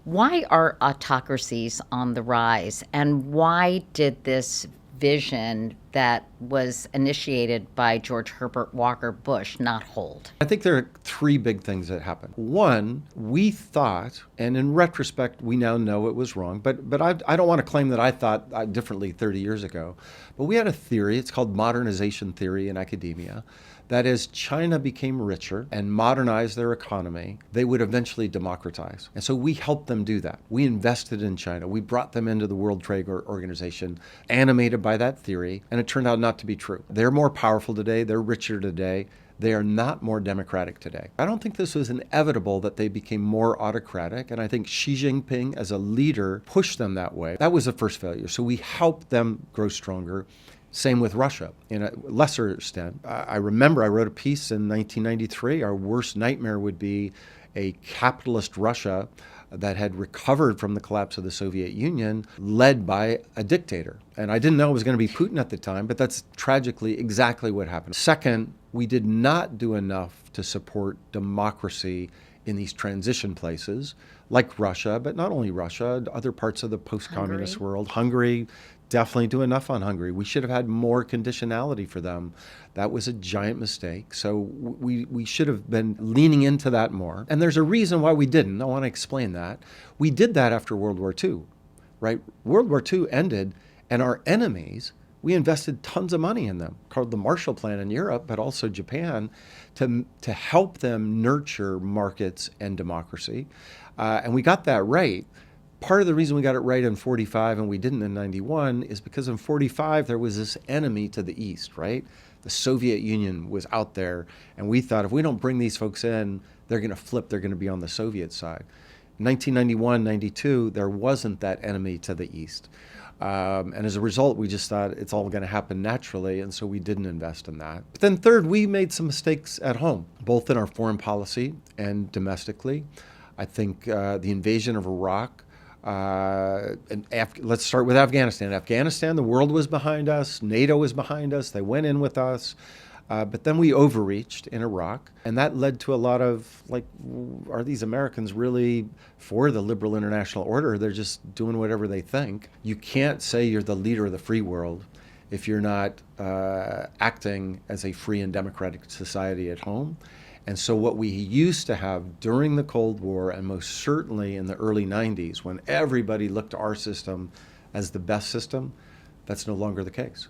Why are autocracies on the rise, and why did this vision that was initiated by George Herbert Walker Bush not hold? I think there are three big things that happened. One, we thought, and in retrospect, we now know it was wrong, but I don't want to claim that I thought differently 30 years ago. But we had a theory, it's called modernization theory in academia, that as China became richer and modernized their economy, they would eventually democratize. And so we helped them do that. We invested in China. We brought them into the World Trade Organization, animated by that theory, and it turned out not to be true. They're more powerful today. They're richer today. They are not more democratic today. I don't think this was inevitable that they became more autocratic, and I think Xi Jinping as a leader pushed them that way. That was the first failure. So we helped them grow stronger. Same with Russia, in a lesser extent. I remember I wrote a piece in 1993. Our worst nightmare would be a capitalist Russia that had recovered from the collapse of the Soviet Union, led by a dictator. And I didn't know it was going to be Putin at the time, but that's tragically exactly what happened. Second, we did not do enough to support democracy in these transition places, like Russia, but not only Russia, other parts of the post-communist world. Hungary, definitely do enough on Hungary. We should have had more conditionality for them. That was a giant mistake. So we should have been leaning into that more. And there's a reason why we didn't. I want to explain that. We did that after World War II, right? World War II ended, and our enemies, we invested tons of money in them, called the Marshall Plan in Europe, but also Japan, to help them nurture markets and democracy. And we got that right. Part of the reason we got it right in 45 and we didn't in 91 is because in 45 there was this enemy to the east, right? The Soviet Union was out there, and we thought if we don't bring these folks in, they're going to flip, they're going to be on the Soviet side. 1991, 92, there wasn't that enemy to the east. And as a result, we just thought it's all going to happen naturally, and so we didn't invest in that. But then third, we made some mistakes at home, both in our foreign policy and domestically. I think the invasion of Iraq, let's start with Afghanistan. Afghanistan, the world was behind us. NATO was behind us. They went in with us. But then we overreached in Iraq, and that led to a lot of, like, are these Americans really for the liberal international order? They're just doing whatever they think. You can't say you're the leader of the free world if you're not acting as a free and democratic society at home. And so what we used to have during the Cold War, and most certainly in the early 90s, when everybody looked to our system as the best system, that's no longer the case.